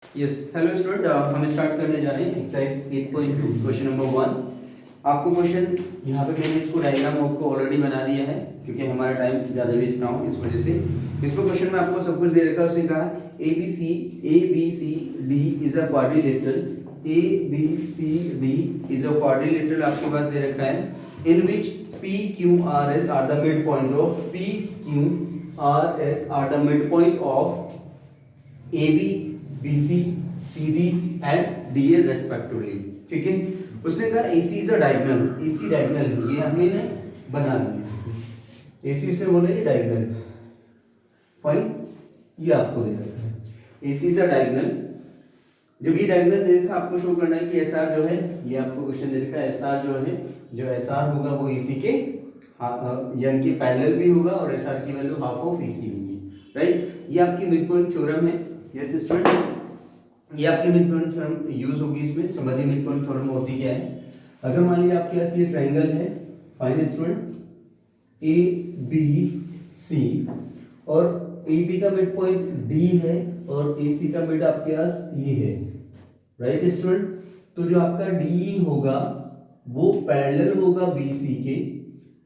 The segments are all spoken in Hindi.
यस हेलो स्टूडेंट, हम स्टार्ट करने जा रहे हैं एक्सरसाइज 8.2 क्वेश्चन नंबर 1। आपको क्वेश्चन यहाँ पे मैंने इसको डायग्राम आपको ऑलरेडी बना दिया है क्योंकि हमारा टाइम ज़्यादा वेस्ट ना हो इस वजह से। इसमें क्वेश्चन में आपको सब कुछ दे रखा है। उसने कहा A B C D is a quadrilateral. A B C D is a quadrilateral आपके पास दे रखा है in which P Q R S are the mid point of P Q R S are the mid point of A B BC, CD and DA respectively। ठीक है, उसने कहा AC is a diagonal. AC diagonal है, ये हमने बना लिया। AC उसने बोला ये डायगोनल, फाइन, ये आपको दे रखा है AC इज अ डायगोनल। जब ये डायगोनल दे रखा आपको शो करना है कि SR जो है, ये आपको क्वेश्चन दे रखा है SR जो है, जो SR होगा वो AC के यानी कि पैरेलल भी होगा और SR की वैल्यू हाफ ऑफ AC होगी, राइट। ये आपकी मिड पॉइंट थ्योरम है। यस स्टूडेंट, ये आपकी मिड पॉइंट थ्योरम यूज होगी इसमें। समझिए मिड पॉइंट थ्योरम होती क्या है। अगर मान लीजिए आपके पास ये ट्रायंगल है, fine student, A B C, और ए बी का मिड पॉइंट डी है और ए सी का मिड आपके पास ये है, राइट स्टूडेंट। तो जो आपका डी होगा वो पैरेलल होगा बी सी के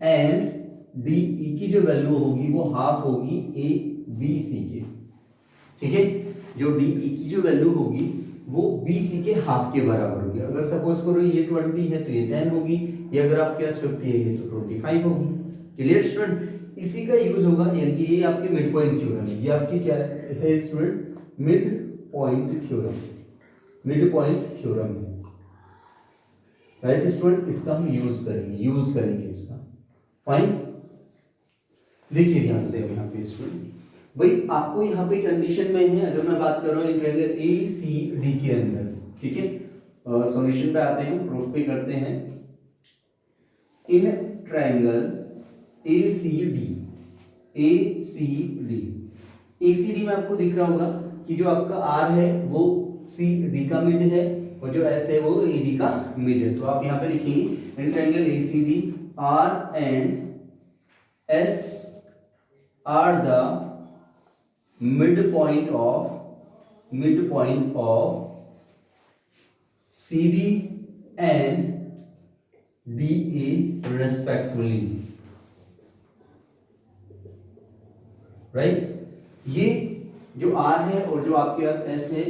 एंड डी ई की जो वैल्यू होगी वो हाफ होगी ए बी सी के। ठीक है, जो डी ई की जो वैल्यू होगी वो बी सी के हाफ के बराबर होगी। अगर सपोज करो ये 20 है तो ये 10 होगी, ये अगर आपके पास 50 है तो 25 होगी। क्लियर स्टूडेंट, इसी का यूज होगा, यानी कि ये आपकी मिड पॉइंट थ्योरम है। ये आपकी क्या है student, mid point theorem, mid point theorem है, राइट स्टूडेंट। इसका हम यूज करेंगे इसका, फाइन। देखिए ध्यान से यहाँ पे स्टूडेंट, भाई आपको यहाँ पे कंडीशन में है, अगर मैं बात कर रहा हूँ ट्रायंगल ए सी डी के अंदर, ठीक है। सॉल्यूशन पे आते हैं, प्रूफ पे करते हैं। इन ट्रायंगल ए सी डी में आपको दिख रहा होगा कि जो आपका आर है वो सी डी का मिड है और जो एस है वो ए डी का मिड है। तो आप यहाँ पे लिखेंगे in triangle A C D R and S are the midpoint of CD and DA respectively, right. ये जो R है और जो आपके पास S है,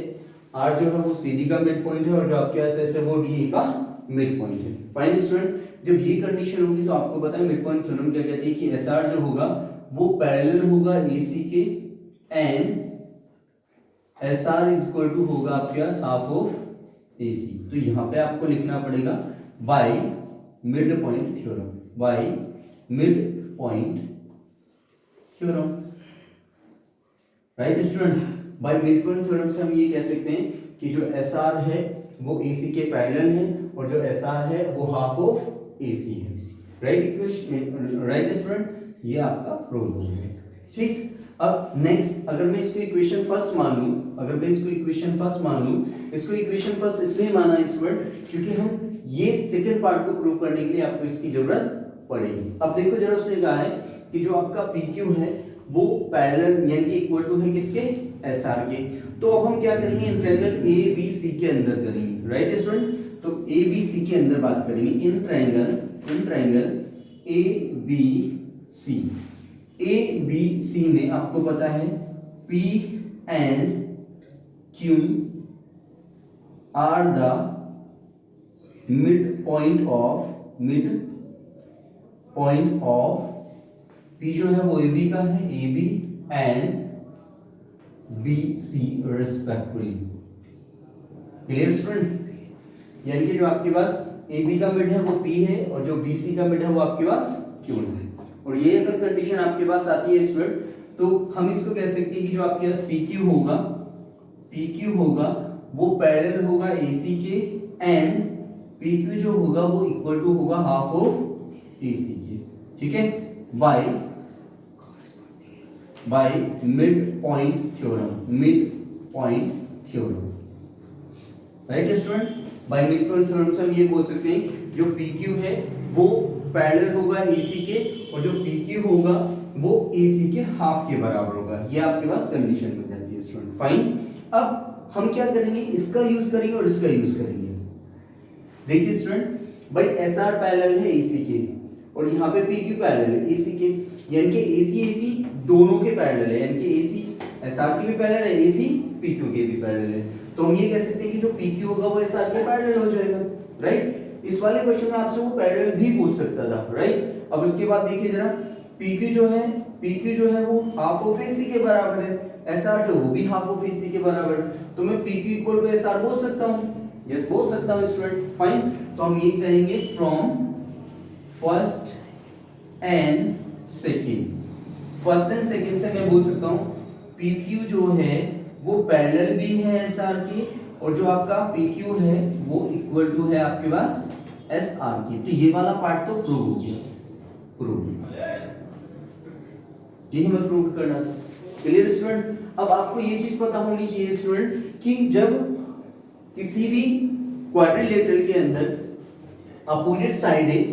R जो है वो CD का मिड पॉइंट है और जो आपके पास S है वो DA का मिड पॉइंट है। फाइन स्टूडेंट, जब ये कंडीशन होगी तो आपको पता है मिड पॉइंट थ्योरम क्या कहती है कि SR जो होगा वो पैरेलल होगा AC के and SR is equal to होगा आपके पास हाफ ऑफ AC। तो यहां पे आपको लिखना पड़ेगा by mid point theorem, by mid point theorem, right student. By mid point theorem से हम ये कह सकते हैं कि जो SR है वो AC के पैरेलल है और जो SR है वो हाफ ऑफ AC है, राइट इक्वेशन, राइट स्टूडेंट। ये आपका प्रूव हो गया, ठीक। अब नेक्स्ट, अगर मैं इसको इक्वेशन फर्स्ट मान लूं, इसको इक्वेशन फर्स्ट इसलिए माना स्टूडेंट क्योंकि हम ये सेकंड पार्ट को प्रूव करने के लिए आपको इसकी जरूरत पड़ेगी। अब देखो जरा, उसने कहा है कि जो आपका PQ है वो पैरेलल यानी कि इक्वल टू है किसके, SR के। तो अब हम क्या करेंगे, इन ट्रायंगल ABC के अंदर करेंगे, राइट स्टूडेंट। तो ABC के अंदर बात करेंगे, इन ट्रायंगल ABC में आपको पता है P and Q are the midpoint of P जो है वो AB का है, AB and BC respectively। Clear student, यानी कि जो आपके पास AB का मिड है वो P है और जो BC का मिड है वो आपके पास Q है। और ये अगर कंडीशन आपके पास आती है स्टूडेंट तो हम इसको कह सकते हैं कि जो आपके पास PQ होगा वो पैरेलल होगा AC के एंड PQ जो होगा वो इक्वल टू होगा हाफ ऑफ AC के, ठीक है। By mid point theorem, right student. By mid point theorem से हम ये बोल सकते हैं जो PQ है वो पैरेलल होगा AC के और जो PQ होगा वो AC के हाफ के बराबर होगा। ये आपके पास कंडीशन बन जाती है स्टूडेंट, फाइन। अब हम क्या करेंगे, इसका यूज करेंगे और इसका यूज करेंगे। देखिए स्टूडेंट, भाई एस आर पैरेलल है एसी के और यहाँ पे पी क्यू पैरेलल है एसी के, यानी कि एसी एसी दोनों के पैरेलल है, यानी कि एसी एस आर के भी पैरेलल है, एसी पी क्यू के भी पैरेलल है। तो हम ये कह सकते हैं कि जो पी क्यू होगा वो एस आर के पैरेलल हो जाएगा, राइट। इस वाले क्वेश्चन में आपसे वो पैरेलल भी पूछ सकता था, राइट। अब उसके बाद देखिए जरा, पी क्यू जो है वो हाफ ऑफ एसी के बराबर है, एस आर जो वो भी हाफ ऑफ एसी के बराबर है, तो मैं P Q equal to S R बोल सकता हूँ, यस बोल सकता हूँ स्टूडेंट, फाइन। तो हम ये कहेंगे फ्रॉम फर्स्ट एंड सेकंड से मैं बोल सकता हूँ PQ जो है वो पैरेलल भी है SR के, और जो आपका PQ है वो इक्वल टू है आपके पास SR की। तो ये वाला पार्ट तो प्रूव हो गया, ये हमें प्रूव करना था। Clear student. अब आपको ये चीज पता होनी चाहिए स्टूडेंट कि जब किसी भी क्वाड्रिलेटरल के अंदर अपोजिट साइडें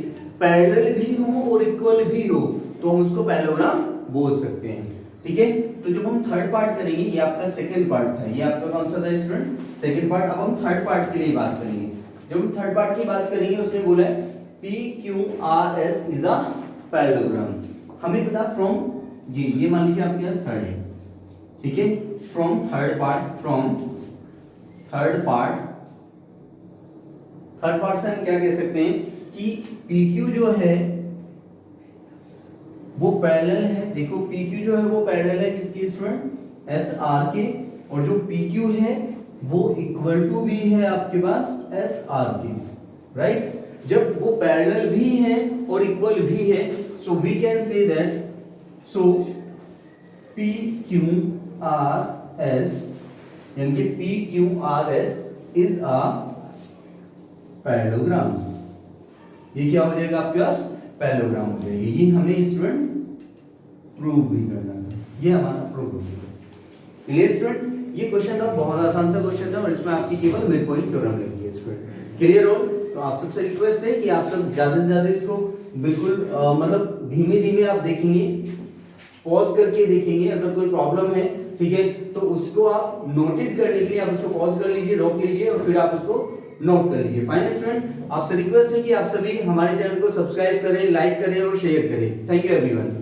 पैरेलल भी हो और इक्वल भी हो तो हम उसको पैरेललोग्राम बोल सकते हैं, ठीक है। तो जब हम थर्ड पार्ट करेंगे, ये आपका सेकंड पार्ट था, ये आपका कौन सा था स्टूडेंट, सेकंड पार्ट। अब हम थर्ड पार्ट के लिए बात करेंगे। जब हम थर्ड पार्ट की बात करेंगे, उसने बोला है PQRS इज अ पैरेललोग्राम। हमें पता फ्रॉम जी, ये मान लीजिए आपके पास थर्ड है, ठीक है, फ्रॉम थर्ड पार्ट से हम क्या कह सकते हैं कि PQ जो है वो पैरेलल है, देखो PQ जो है वो पैरेलल है किसके स्टूडेंट, SR के, और जो PQ है वो इक्वल टू भी है आपके पास SR के, राइट। जब वो पैरेलल भी है और इक्वल भी है, so we can say that so PQRS यानी कि PQRS इज अ पैरेललोग्राम। ये क्या हो जाएगा आपके पास, पैरेललोग्राम हो जाएगा। ये हमें स्टूडेंट प्रूव भी करना है, ये हमारा प्रूव हो गया। Clear student. ये क्वेश्चन था बहुत आसान सा क्वेश्चन था और इसमें आपकी केवल मिड पॉइंट थ्योरम लगती है स्टूडेंट। क्लियर हो। तो आप सबसे रिक्वेस्ट है कि आप सब ज्यादा से ज्यादा इसको बिल्कुल मतलब धीमे धीमे आप देखेंगे, पॉज करके देखेंगे। अगर कोई प्रॉब्लम है, ठीक है, तो उसको आप नोटेड करने के लिए आप उसको पॉज कर लीजिए, रोक लीजिए और फिर आप उसको नोट कर लीजिए। फाइन स्टूडेंट, आपसे रिक्वेस्ट है कि आप सभी हमारे चैनल को सब्सक्राइब करें, लाइक करें और शेयर करें। Thank you everyone.